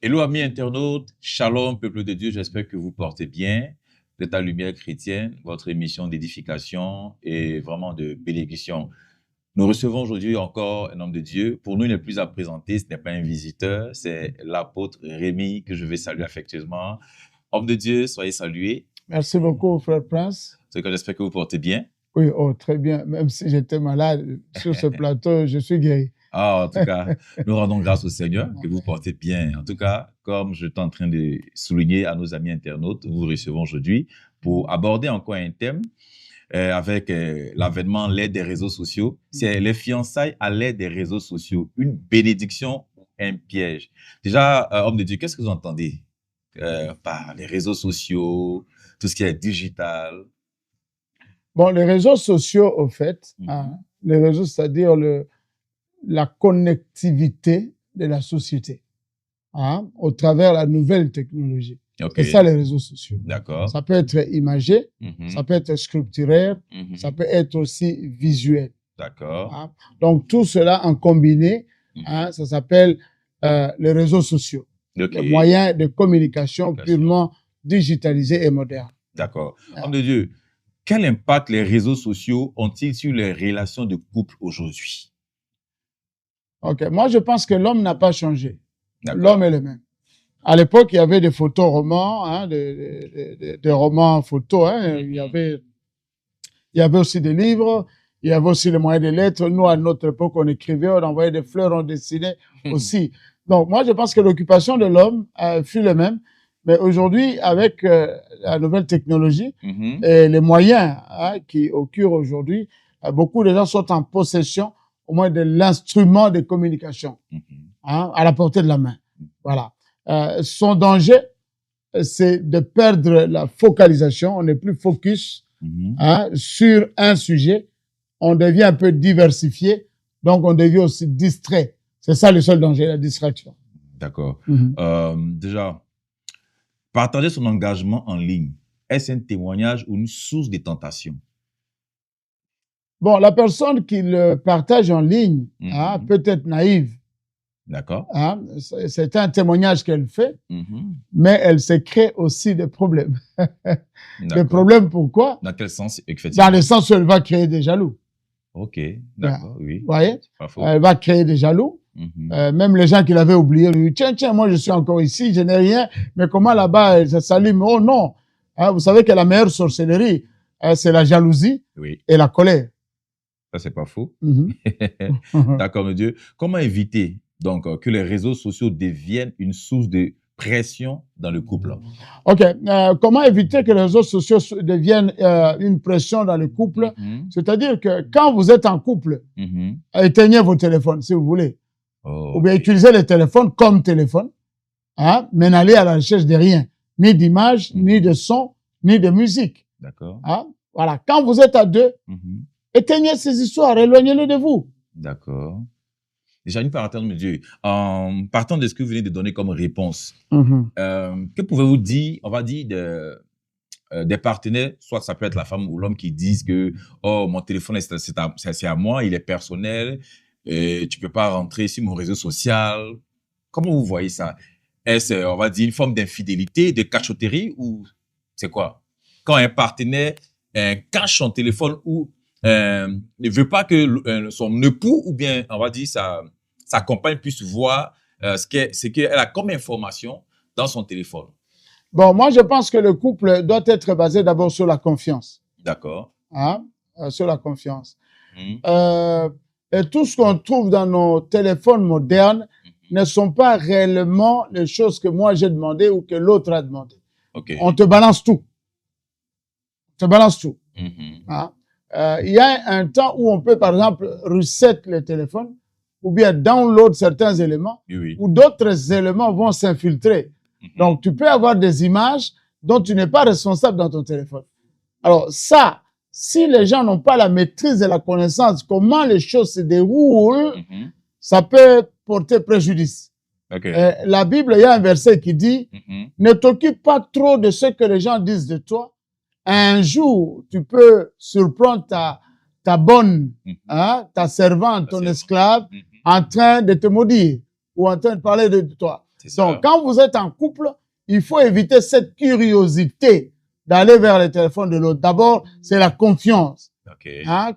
Hello amis internautes, shalom peuple de Dieu, j'espère que vous portez bien. De ta lumière chrétienne, votre émission d'édification et vraiment de bénédiction. Nous recevons aujourd'hui encore un homme de Dieu. Pour nous, il n'est plus à présenter, ce n'est pas un visiteur, c'est l'apôtre Rémi que je vais saluer affectueusement. Homme de Dieu, soyez salué. Merci beaucoup, frère Prince. J'espère que vous portez bien. Oui, oh, très bien. Même si j'étais malade sur ce plateau, je suis guéri. Ah, en tout cas, nous rendons grâce au Seigneur que vous portez bien. En tout cas, comme je suis en train de souligner à nos amis internautes, nous vous recevons aujourd'hui pour aborder encore un thème avec l'avènement, l'aide des réseaux sociaux. C'est les fiançailles à l'aide des réseaux sociaux, une bénédiction ou un piège. Déjà, homme de Dieu, qu'est-ce que vous entendez par les réseaux sociaux, tout ce qui est digital? Bon, les réseaux sociaux, au fait, les réseaux, c'est-à-dire la connectivité de la société au travers de la nouvelle technologie. Okay. C'est ça, les réseaux sociaux. D'accord. Ça peut être imagé, ça peut être sculpturaire, ça peut être aussi visuel. D'accord. Donc, tout cela en combiné, ça s'appelle les réseaux sociaux. Okay. Les moyens de communication purement digitalisés et modernes. D'accord. Homme de Dieu, quel impact les réseaux sociaux ont-ils sur les relations de couple aujourd'hui? Ok, moi je pense que l'homme n'a pas changé. L'homme est le même. À l'époque, il y avait des photos romans, des romans photos. Il y avait aussi des livres, il y avait aussi les moyens de lettres. Nous, à notre époque, on écrivait, on envoyait des fleurs, on dessinait aussi. Donc, moi, je pense que l'occupation de l'homme fut le même. Mais aujourd'hui, avec la nouvelle technologie et les moyens qui occurrent aujourd'hui, beaucoup de gens sont en possession au moins de l'instrument de communication à la portée de la main. Voilà. Son danger, c'est de perdre la focalisation. On n'est plus focus sur un sujet. On devient un peu diversifié, donc on devient aussi distrait. C'est ça le seul danger, la distraction. D'accord. Déjà, partager son engagement en ligne, est-ce un témoignage ou une source de tentation? Bon, la personne qui le partage en ligne peut être naïve. D'accord. C'est un témoignage qu'elle fait, mais elle se crée aussi des problèmes. Des problèmes, pourquoi? Dans quel sens, effectivement? Dans le sens où elle va créer des jaloux. Ok, d'accord, oui. Vous voyez? Pas faux. Elle va créer des jaloux. Même les gens qui l'avaient oublié lui disent, tiens, moi je suis encore ici, je n'ai rien, mais comment là-bas ça s'allume? Oh non! Vous savez que la meilleure sorcellerie, c'est la jalousie et la colère. Ça, c'est pas faux. D'accord, mon Dieu. Comment éviter donc que les réseaux sociaux deviennent une source de pression dans le couple? Ok. Comment éviter que les réseaux sociaux deviennent une pression dans le couple? C'est-à-dire que quand vous êtes en couple, éteignez vos téléphones si vous voulez. Ou bien utilisez les téléphones comme téléphone, mais n'allez à la recherche de rien, ni d'image, ni de son, ni de musique. D'accord. Voilà. Quand vous êtes à deux, éteignez ces histoires, éloignez-les de vous. D'accord. Déjà, une parenthèse, mon Dieu. En partant de ce que vous venez de donner comme réponse, que pouvez-vous dire, on va dire, des partenaires, soit ça peut être la femme ou l'homme qui disent que « Oh, mon téléphone, c'est à moi, il est personnel, et tu peux pas rentrer sur mon réseau social. » Comment vous voyez ça? Est-ce, on va dire, une forme d'infidélité, de cachotterie, ou c'est quoi? Quand un partenaire cache son téléphone ou ne veut pas que son époux ou bien, on va dire, sa compagne puisse voir ce qu'elle a comme information dans son téléphone. Bon, moi, je pense que le couple doit être basé d'abord sur la confiance. D'accord. Sur la confiance. Et tout ce qu'on trouve dans nos téléphones modernes ne sont pas réellement les choses que moi j'ai demandé ou que l'autre a demandé. Okay. On te balance tout. On te balance tout. Il y a un temps où on peut, par exemple, reset le téléphone ou bien download certains éléments où d'autres éléments vont s'infiltrer. Donc, tu peux avoir des images dont tu n'es pas responsable dans ton téléphone. Alors, ça, si les gens n'ont pas la maîtrise et la connaissance, comment les choses se déroulent, ça peut porter préjudice. La Bible, il y a un verset qui dit, ne t'occupe pas trop de ce que les gens disent de toi. Un jour, tu peux surprendre ta bonne, ta servante, ton esclave, en train de te maudire ou en train de parler de toi. Donc, quand vous êtes en couple, il faut éviter cette curiosité d'aller vers le téléphone de l'autre. D'abord, c'est la confiance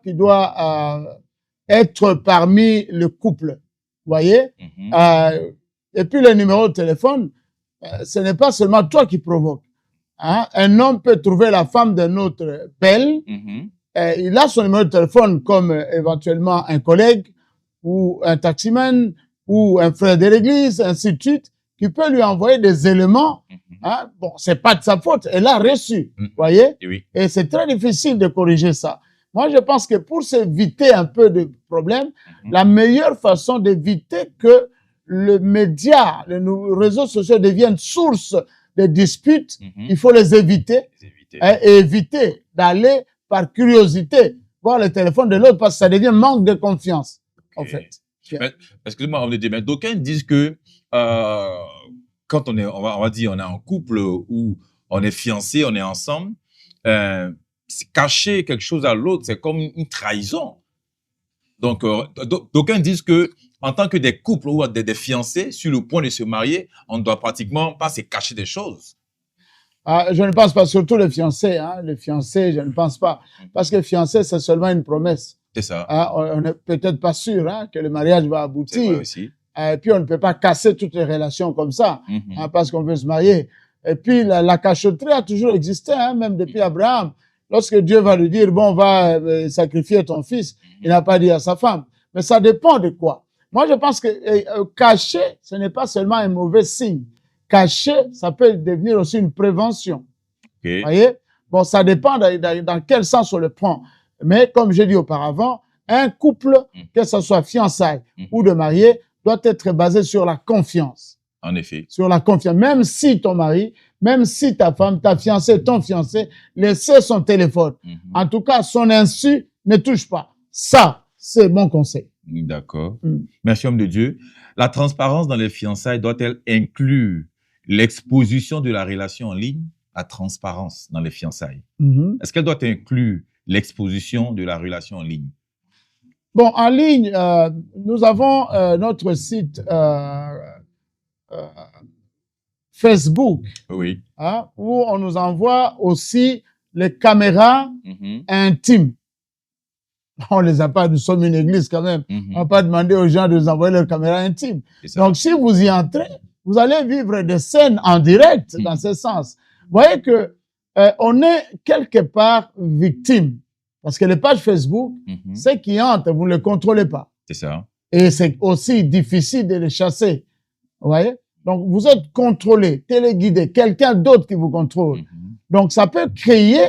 qui doit être parmi le couple. Vous voyez? Et puis, le numéro de téléphone, ce n'est pas seulement toi qui provoque. Un homme peut trouver la femme d'un autre belle. Il a son numéro de téléphone comme éventuellement un collègue ou un taximan ou un frère de l'église, ainsi de suite, qui peut lui envoyer des éléments. Bon, c'est pas de sa faute, elle a reçu, voyez? Et c'est très difficile de corriger ça. Moi, je pense que pour s'éviter un peu de problèmes, la meilleure façon d'éviter que le média, les réseaux sociaux deviennent source de disputes, il faut les éviter, et éviter d'aller par curiosité voir le téléphone de l'autre parce que ça devient manque de confiance, en fait. Excusez-moi, mais d'aucuns disent que quand on est, on va dire, on est en couple ou on est fiancé, on est ensemble, cacher quelque chose à l'autre, c'est comme une trahison. Donc, d'aucuns disent que en tant que des couples ou des fiancés sur le point de se marier, on ne doit pratiquement pas se cacher des choses. Je ne pense pas, surtout les fiancés. Les fiancés, je ne pense pas. Parce que fiancé, c'est seulement une promesse. C'est ça. On n'est peut-être pas sûr que le mariage va aboutir. C'est vrai aussi. Et puis, on ne peut pas casser toutes les relations comme ça, parce qu'on veut se marier. Et puis, la cachotterie a toujours existé, même depuis Abraham. Lorsque Dieu va lui dire, bon, va sacrifier ton fils, il n'a pas dit à sa femme. Mais ça dépend de quoi. Moi, je pense que cacher, ce n'est pas seulement un mauvais signe. Cacher, ça peut devenir aussi une prévention. Vous voyez? Bon, ça dépend dans quel sens on le prend. Mais comme j'ai dit auparavant, un couple, que ce soit fiançailles ou de mariés, doit être basé sur la confiance. En effet. Sur la confiance. Même si ton mari, même si ta femme, ta fiancée, ton fiancé, laissez son téléphone. En tout cas, son insu ne touche pas. Ça, c'est mon conseil. D'accord. Merci, homme de Dieu. La transparence dans les fiançailles doit-elle inclure l'exposition de la relation en ligne? La transparence dans les fiançailles. Est-ce qu'elle doit inclure l'exposition de la relation en ligne? Bon, en ligne, nous avons notre site Facebook, où on nous envoie aussi les caméras intimes. On les a pas, nous sommes une église quand même. On va pas demander aux gens de nous envoyer leurs caméras intimes. Donc, si vous y entrez, vous allez vivre des scènes en direct dans ce sens. Vous voyez que on est quelque part victime. Parce que les pages Facebook, ceux qui entrent, vous ne les contrôlez pas. C'est ça. Et c'est aussi difficile de les chasser. Vous voyez? Donc, vous êtes contrôlé, téléguidé, quelqu'un d'autre qui vous contrôle. Donc, ça peut créer,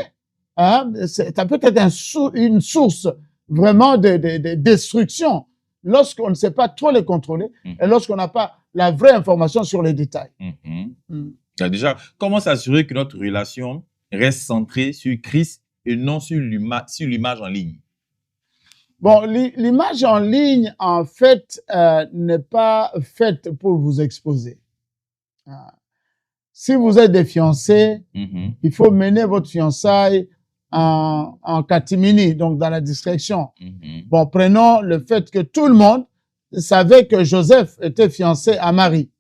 ça peut être une source vraiment de destruction lorsqu'on ne sait pas trop les contrôler et lorsqu'on n'a pas la vraie information sur les détails. Déjà, comment s'assurer que notre relation reste centrée sur Christ et non sur l'image en ligne? Bon, l'image en ligne, en fait, n'est pas faite pour vous exposer. Si vous êtes des fiancés, il faut mener votre fiançailles en catimini, donc dans la discrétion. Bon, prenons le fait que tout le monde savait que Joseph était fiancé à Marie.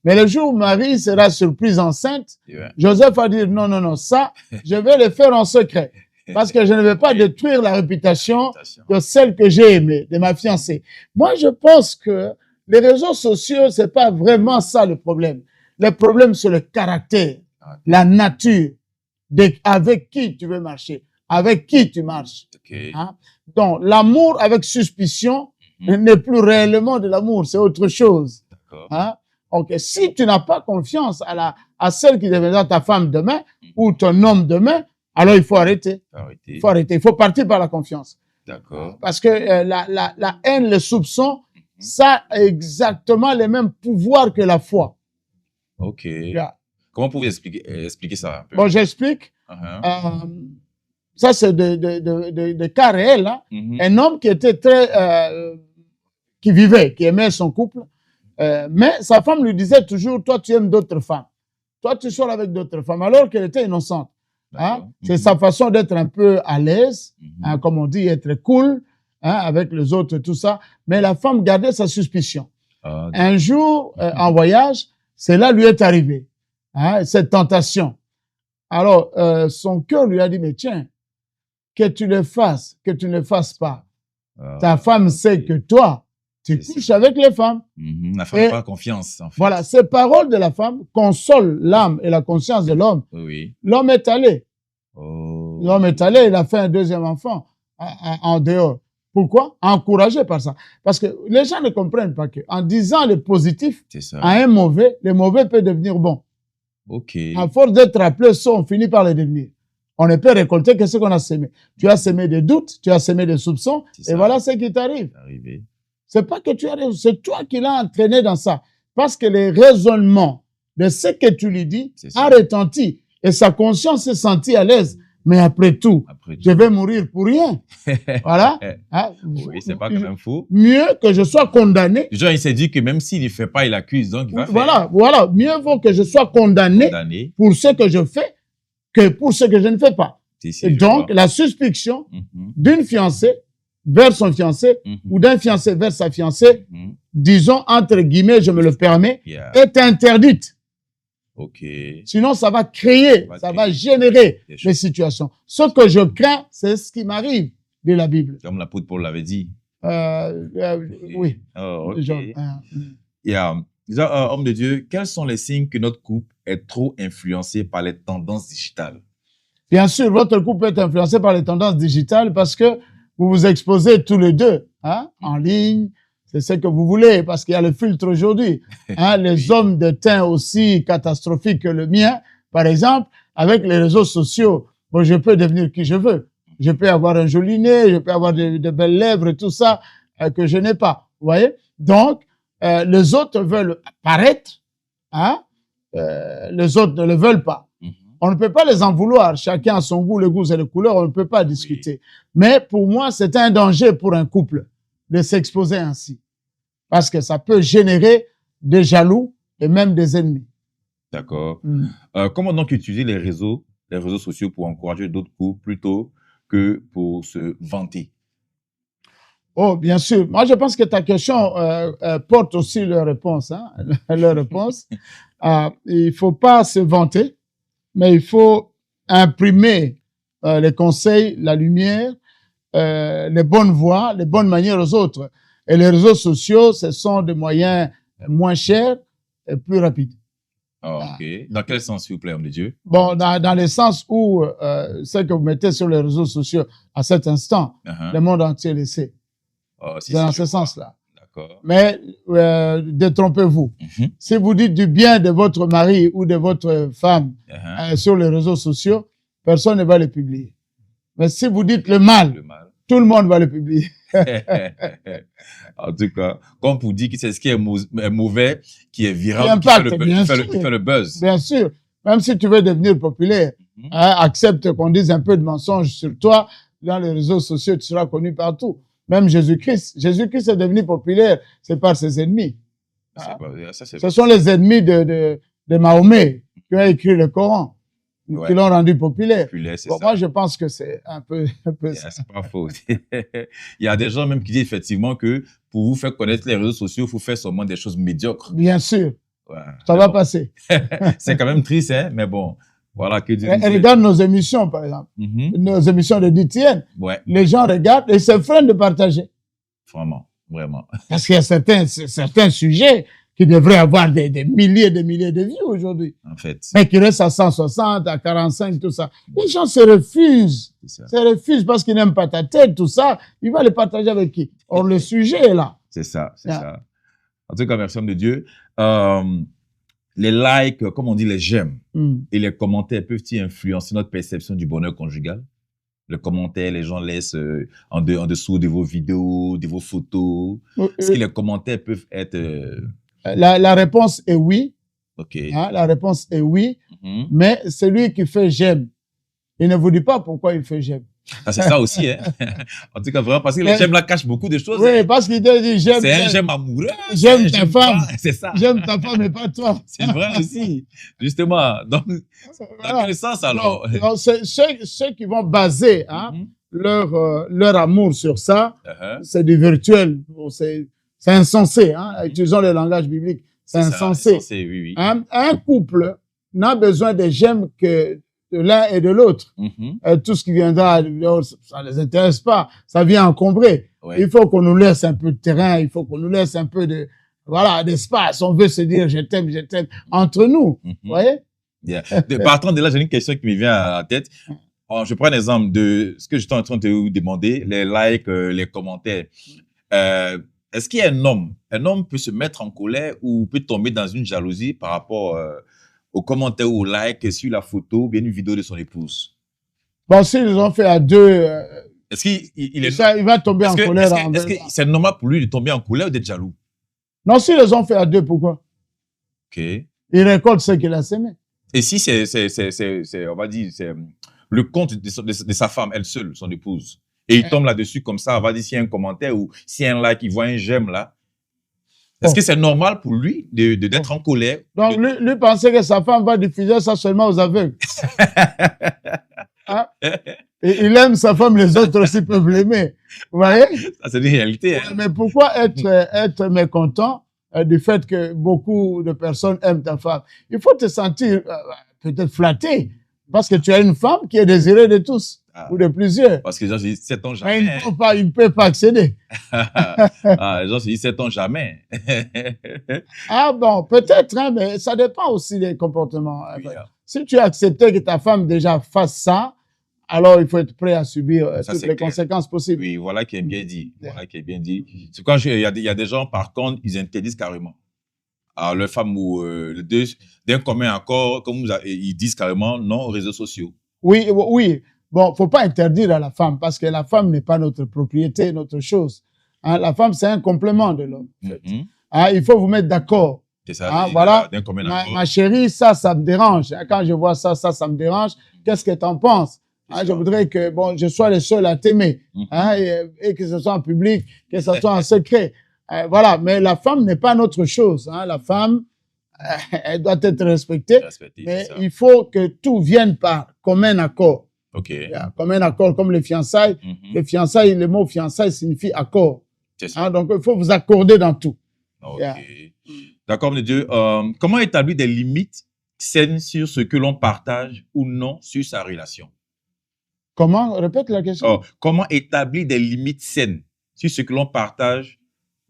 Mais le jour où Marie sera surprise enceinte, Joseph va dire non, non, non, ça, je vais le faire en secret. Parce que je ne vais pas détruire la réputation de celle que j'ai aimée, de ma fiancée. Moi, je pense que les réseaux sociaux, c'est pas vraiment ça le problème. Le problème, c'est le caractère, la nature, avec qui tu veux marcher, avec qui tu marches. Donc, l'amour avec suspicion n'est plus réellement de l'amour, c'est autre chose. Si tu n'as pas confiance à celle qui deviendra ta femme demain ou ton homme demain, alors il faut arrêter. Il faut arrêter. Il faut partir par la confiance. Parce que la haine, le soupçon, ça a exactement les mêmes pouvoirs que la foi. Comment pouvez-vous expliquer ça un peu? Bon, j'explique. Ça, c'est des cas réels. Un homme qui était qui vivait, qui aimait son couple, mais sa femme lui disait toujours, toi, tu aimes d'autres femmes. Toi, tu sors avec d'autres femmes, alors qu'elle était innocente. C'est sa façon d'être un peu à l'aise, comme on dit, être cool avec les autres, tout ça. Mais la femme gardait sa suspicion. Un jour, en voyage, cela lui est arrivé, hein, cette tentation. Alors, son cœur lui a dit, mais tiens, que tu le fasses, que tu ne le fasses pas. Ta femme sait que toi, tu couches avec les femmes. La femme n'a pas confiance, en fait. Voilà, ces paroles de la femme consolent l'âme et la conscience de l'homme. Oui. L'homme est allé. L'homme est allé, il a fait un deuxième enfant en dehors. Pourquoi? Encouragé par ça. Parce que les gens ne comprennent pas qu'en disant le positif à un mauvais, le mauvais peut devenir bon. À force d'être appelé, ça, on finit par le devenir. On ne peut récolter que ce qu'on a semé. Tu as semé des doutes, tu as semé des soupçons, et voilà ce qui t'arrive. C'est pas que tu arrives, c'est toi qui l'as entraîné dans ça. Parce que le raisonnement de ce que tu lui dis a retenti, et sa conscience s'est sentie à l'aise. Mais après tout, je vais mourir pour rien. Voilà. Ah, oui, c'est pas quand même fou. Mieux que je sois condamné. Genre, il s'est dit que même s'il ne fait pas, il accuse, donc il va faire. Voilà. Mieux vaut que je sois condamné pour ce que je fais que pour ce que je ne fais pas. Et donc, la suspicion d'une fiancée vers son fiancé ou d'un fiancé vers sa fiancée, disons, entre guillemets, je me le permets, est interdite. Sinon, ça va créer, ça va générer des situations. Ce que je crains, c'est ce qui m'arrive de la Bible. Comme l'apôtre Paul l'avait dit. Oui. Oh, okay. Homme de Dieu, quels sont les signes que notre couple est trop influencé par les tendances digitales? Bien sûr, votre couple est influencé par les tendances digitales parce que vous vous exposez tous les deux, hein, en ligne. C'est ce que vous voulez, parce qu'il y a le filtre aujourd'hui. Hein, les hommes de teint aussi catastrophiques que le mien, par exemple, avec les réseaux sociaux, bon, je peux devenir qui je veux. Je peux avoir un joli nez, je peux avoir de belles lèvres, tout ça que je n'ai pas. Vous voyez? Donc, les autres veulent paraître, hein, les autres ne le veulent pas. On ne peut pas les en vouloir. Chacun a son goût, le goût et les couleurs, on ne peut pas discuter. Mais pour moi, c'est un danger pour un couple de s'exposer ainsi. Parce que ça peut générer des jaloux et même des ennemis. D'accord. Comment donc utiliser les réseaux sociaux pour encourager d'autres couples plutôt que pour se vanter? Oh, bien sûr. Moi, je pense que ta question porte aussi leur réponse. Hein? Leur réponse. Il faut pas se vanter, mais il faut imprimer les conseils, la lumière, les bonnes voies, les bonnes manières aux autres. Et les réseaux sociaux, ce sont des moyens moins chers et plus rapides. Oh, ok. Dans quel sens, s'il vous plaît, homme de Dieu? Bon, dans le sens où ce que vous mettez sur les réseaux sociaux à cet instant, le monde entier le sait. C'est dans ce sens-là. D'accord. Mais détrompez-vous. Si vous dites du bien de votre mari ou de votre femme sur les réseaux sociaux, personne ne va le publier. Mais si vous dites le mal, tout le monde va le publier. En tout cas, comme pour dire que c'est ce qui est mauvais, qui est viral, qui fait le buzz. Bien sûr. Même si tu veux devenir populaire, accepte qu'on dise un peu de mensonges sur toi. Dans les réseaux sociaux, tu seras connu partout. Même Jésus-Christ. Jésus-Christ est devenu populaire, c'est par ses ennemis. Ce sont les ennemis de Mahomet qui ont écrit le Coran. Qui l'ont rendu populaire. Moi, je pense que c'est un peu ça. C'est pas faux. Il y a des gens même qui disent effectivement que pour vous faire connaître les réseaux sociaux, il faut faire seulement des choses médiocres. Bien sûr. Ça va passer. C'est quand même triste, hein, mais bon. Voilà, que Dieu regarde nos émissions, par exemple. Nos émissions de DTN. Les gens regardent et se freinent de partager. Vraiment. Parce qu'il y a certains sujets qui devraient avoir des milliers et des milliers de vues aujourd'hui. En fait. Mais qui restent à 160, à 45, tout ça. Les gens se refusent. Se refusent parce qu'ils n'aiment pas ta tête, tout ça. Ils vont les partager avec qui? Or, le sujet est là. C'est ça. En tout cas, merci, homme de Dieu. Les likes, comme on dit, les j'aime et les commentaires peuvent-ils influencer notre perception du bonheur conjugal? Le commentaire, les gens laissent en dessous de vos vidéos, de vos photos. Est-ce que les commentaires peuvent être... La réponse est oui. OK. Hein, la réponse est oui. Mais celui qui fait j'aime, il ne vous dit pas pourquoi il fait j'aime. Ah, c'est ça aussi, hein. En tout cas, vraiment, parce que le j'aime là cache beaucoup de choses. Oui, parce qu'il te dit j'aime. C'est un j'aime amoureux. J'aime ta femme. C'est ça. J'aime ta femme et pas toi. C'est vrai aussi. Justement. Donc, dans quel sens alors? Non, ceux qui vont baser leur amour sur ça, c'est du virtuel. C'est insensé, hein. Utilisons le langage biblique. C'est insensé. Oui, oui. Un couple n'a besoin des j'aime que de l'un et de l'autre. Tout ce qui viendra, ça ne les intéresse pas. Ça vient encombrer. Ouais. Il faut qu'on nous laisse un peu de terrain, il faut qu'on nous laisse un peu d'espace. On veut se dire je t'aime entre nous. Vous voyez? Yeah. Partant de là, j'ai une question qui me vient à la tête. Je prends un exemple de ce que j'étais en train de vous demander, les likes, les commentaires. Est-ce qu'il y a un homme peut se mettre en colère ou peut tomber dans une jalousie par rapport aux commentaires ou aux likes sur la photo ou bien une vidéo de son épouse? Bon, s'ils ont fait à deux, est-ce qu'il il va tomber en colère. Est-ce que c'est normal pour lui de tomber en colère ou d'être jaloux? Non, s'ils les ont fait à deux, pourquoi? Ok. Il récolte ce qu'il a semé. Et si on va dire, c'est le compte de sa femme, elle seule, son épouse, et il tombe là-dessus comme ça, on va dire s'il y a un commentaire ou s'il y a un like, il voit un j'aime là. Est-ce que c'est normal pour lui d'être en colère? Donc, lui pensait que sa femme va diffuser ça seulement aux aveugles. Hein? Et il aime sa femme, les autres aussi peuvent l'aimer. Vous voyez? Ça, c'est une réalité. Hein? Mais pourquoi être mécontent du fait que beaucoup de personnes aiment ta femme? Il faut te sentir peut-être flatté parce que tu as une femme qui est désirée de tous ou de plusieurs. Parce que les gens se disent 7 ans jamais. Mais il ne peut pas accéder. Les gens se disent 7 ans jamais. Ah bon, peut-être, hein, mais ça dépend aussi des comportements. Oui, si tu as accepté que ta femme déjà fasse ça, alors il faut être prêt à subir toutes les conséquences possibles. Oui, voilà qui est bien dit. Voilà qui est bien dit. C'est quand il y a des gens, par contre, ils interdisent carrément. Alors, leur femme ou les deux, d'un commun accord, comme ils disent carrément non aux réseaux sociaux. Oui, oui. Bon, faut pas interdire à la femme parce que la femme n'est pas notre propriété, notre chose. Hein, la femme, c'est un complément de l'homme. En fait. Hein, il faut vous mettre d'accord. C'est ça. Hein, voilà. Ma chérie, ça me dérange. Quand je vois ça me dérange. Qu'est-ce que tu en penses? Hein, je voudrais que je sois le seul à t'aimer. Hein, et que ce soit en public, que ce soit en secret. Voilà. Mais la femme n'est pas notre chose. Hein. La femme, elle doit être respectée. Mais il faut que tout vienne par commun accord. Ok. Comme un accord, comme les fiançailles. Les fiançailles, le mot fiançailles signifie accord. Hein, donc, il faut vous accorder dans tout. Ok. D'accord, mon Dieu. Comment établir des limites saines sur ce que l'on partage ou non sur sa relation? Comment? Répète la question. Comment établir des limites saines sur ce que l'on partage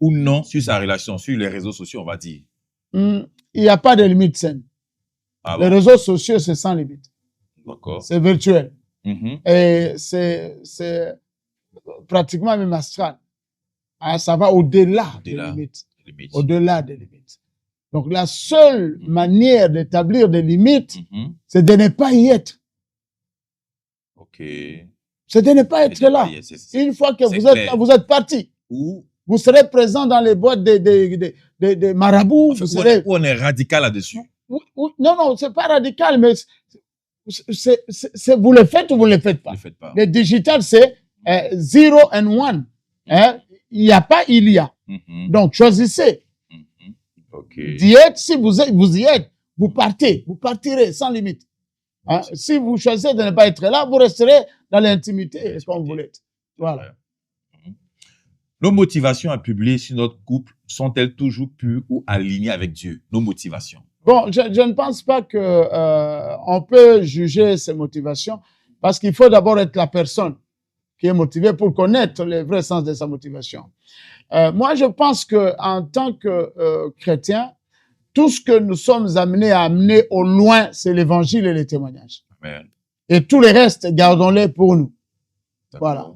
ou non sur sa relation, sur les réseaux sociaux, on va dire? Il n'y a pas de limites saines. Ah bon? Les réseaux sociaux, c'est sans limite. D'accord. C'est virtuel. Et c'est pratiquement même astral. Hein, ça va au-delà des limites. Au-delà des limites. Donc, la seule manière d'établir des limites, c'est de ne pas y être. Ok. C'est de ne pas être là. Une fois que vous êtes parti, vous serez présent dans les boîtes des marabouts. On est radical là-dessus. Non, c'est pas radical, mais vous le faites ou vous ne le faites pas. Le digital, c'est 0 and 1. Hein? Il n'y a pas, il y a. Donc, choisissez. D'y être, si vous y êtes, vous partirez sans limite. Hein? Si vous choisissez de ne pas être là, vous resterez dans l'intimité comme vous l'êtes. Voilà. Nos motivations à publier sur notre couple sont-elles toujours pures ou alignées avec Dieu? Nos motivations. Bon, je ne pense pas que on peut juger ses motivations parce qu'il faut d'abord être la personne qui est motivée pour connaître le vrai sens de sa motivation. Moi, je pense que en tant que chrétien, tout ce que nous sommes amenés à amener au loin, c'est l'évangile et les témoignages. Amen. Et tous les restes, gardons-les pour nous. Voilà.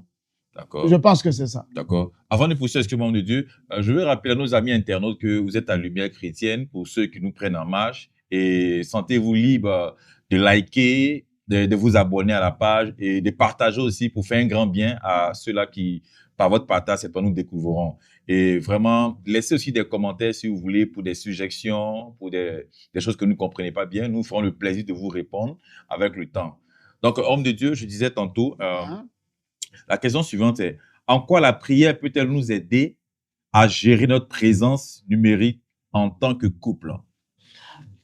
D'accord. Je pense que c'est ça. D'accord. Avant de poursuivre, excusez-moi, de Dieu, je veux rappeler à nos amis internautes que vous êtes à Lumière Chrétienne pour ceux qui nous prennent en marche et sentez-vous libre de liker, de vous abonner à la page et de partager aussi pour faire un grand bien à ceux-là qui, par votre partage, c'est pas nous découvrirons. Et vraiment, laissez aussi des commentaires si vous voulez pour des suggestions, pour des choses que nous ne comprenons pas bien. Nous ferons le plaisir de vous répondre avec le temps. Donc, homme de Dieu, je disais tantôt, la question suivante est, en quoi la prière peut-elle nous aider à gérer notre présence numérique en tant que couple?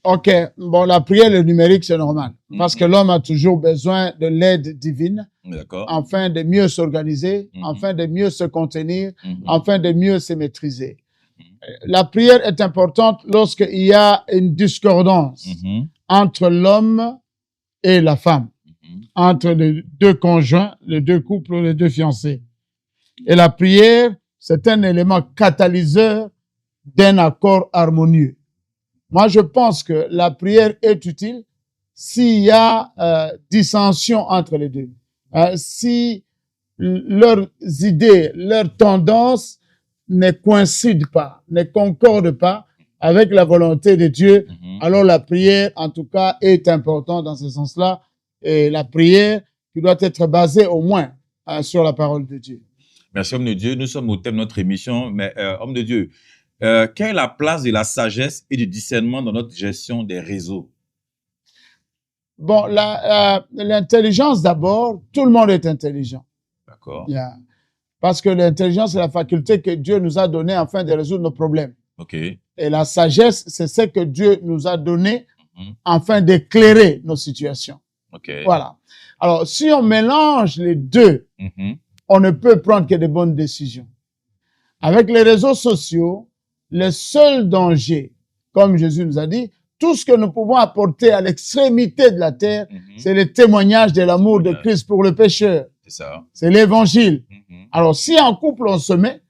Ok, bon, la prière, le numérique, c'est normal. Parce que l'homme a toujours besoin de l'aide divine afin de mieux s'organiser, afin de mieux se contenir, afin de mieux se maîtriser. La prière est importante lorsqu'il y a une discordance entre l'homme et la femme, entre les deux conjoints, les deux couples, les deux fiancés. Et la prière, c'est un élément catalyseur d'un accord harmonieux. Moi, je pense que la prière est utile s'il y a dissension entre les deux. Si leurs idées, leurs tendances ne coïncident pas, ne concordent pas avec la volonté de Dieu, alors la prière, en tout cas, est importante dans ce sens-là. Et la prière qui doit être basée au moins sur la parole de Dieu. Merci, homme de Dieu. Nous sommes au thème de notre émission, mais homme de Dieu, quelle est la place de la sagesse et du discernement dans notre gestion des réseaux? Bon, l'intelligence d'abord, tout le monde est intelligent. D'accord. Parce que l'intelligence, c'est la faculté que Dieu nous a donnée afin de résoudre nos problèmes. OK. Et la sagesse, c'est ce que Dieu nous a donné afin d'éclairer nos situations. OK. Voilà. Alors, si on mélange les deux, on ne peut prendre que de bonnes décisions. Avec les réseaux sociaux, le seul danger, comme Jésus nous a dit, tout ce que nous pouvons apporter à l'extrémité de la terre, c'est le témoignage de l'amour de Christ pour le pécheur. C'est ça. C'est l'évangile. Alors, si en couple on se met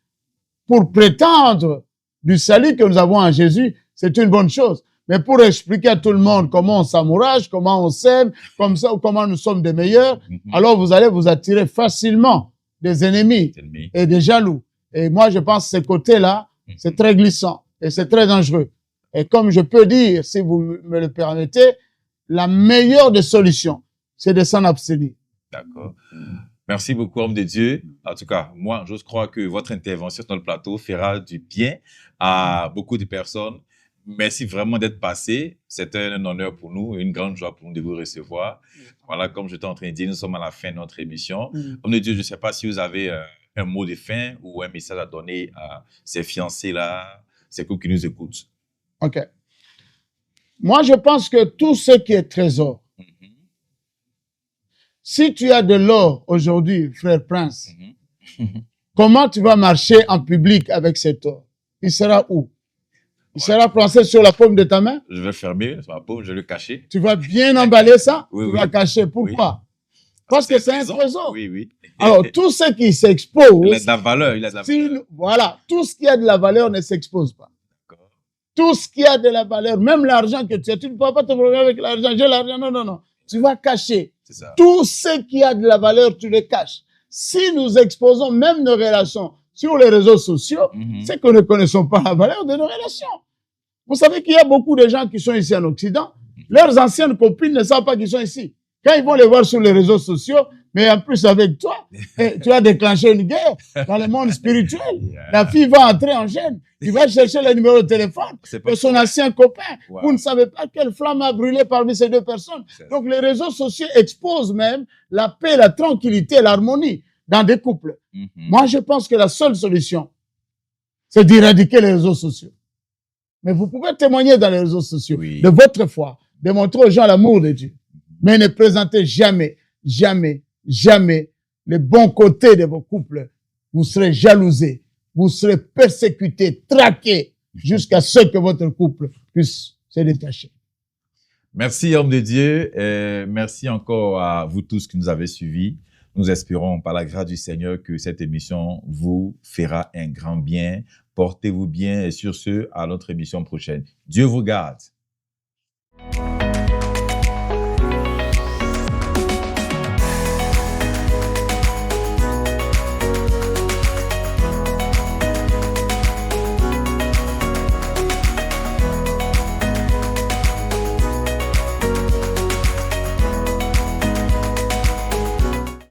pour prétendre du salut que nous avons en Jésus, c'est une bonne chose. Mais pour expliquer à tout le monde comment on s'amourage, comment on s'aime, comme ça, ou comment nous sommes des meilleurs, alors vous allez vous attirer facilement des ennemis et des jaloux. Et moi, je pense que ce côté-là, c'est très glissant et c'est très dangereux. Et comme je peux dire, si vous me le permettez, la meilleure des solutions, c'est de s'en abstenir. D'accord. Merci beaucoup, homme de Dieu. En tout cas, moi, j'ose croire que votre intervention sur le plateau fera du bien à beaucoup de personnes. Merci vraiment d'être passé. C'était un honneur pour nous et une grande joie pour nous de vous recevoir. Voilà, comme j'étais en train de dire, nous sommes à la fin de notre émission. Homme de Dieu, je ne sais pas si vous avez un mot de fin ou un message à donner à ces fiancés-là, ces couples qui nous écoutent. OK. Moi, je pense que tout ce qui est trésor, si tu as de l'or aujourd'hui, frère Prince, comment tu vas marcher en public avec cet or? Il sera où? Il sera placé sur la paume de ta main? Je vais fermer ma paume, je vais le cacher. Tu vas bien emballer ça? Oui, tu vas cacher. Pourquoi? Parce que c'est un trésor. Oui, oui. Alors, tout ce qui s'expose... Il a de la valeur, il a de la valeur. Voilà, tout ce qui a de la valeur ne s'expose pas. Tout ce qui a de la valeur, même l'argent que tu as, tu ne peux pas te promener avec l'argent. J'ai l'argent, non, non, non. Tu vas cacher. Ça. Tout ce qui a de la valeur, tu le caches. Si nous exposons même nos relations sur les réseaux sociaux, c'est que nous ne connaissons pas la valeur de nos relations. Vous savez qu'il y a beaucoup de gens qui sont ici en Occident. Leurs anciennes copines ne savent pas qu'ils sont ici. Quand ils vont les voir sur les réseaux sociaux, mais en plus avec toi, tu as déclenché une guerre dans le monde spirituel. La fille va entrer en gêne. Tu vas chercher le numéro de téléphone de son ancien copain. Vous ne savez pas quelle flamme a brûlé parmi ces deux personnes. Donc les réseaux sociaux exposent même la paix, la tranquillité, l'harmonie dans des couples. Moi, je pense que la seule solution, c'est d'éradiquer les réseaux sociaux. Mais vous pouvez témoigner dans les réseaux sociaux de votre foi, de montrer aux gens l'amour de Dieu. Mais ne présentez jamais, jamais, jamais les bons côtés de vos couples. Vous serez jalousés, vous serez persécutés, traqués, jusqu'à ce que votre couple puisse se détacher. Merci, homme de Dieu. Merci encore à vous tous qui nous avez suivis. Nous espérons, par la grâce du Seigneur, que cette émission vous fera un grand bien. Portez-vous bien et sur ce, à notre émission prochaine. Dieu vous garde.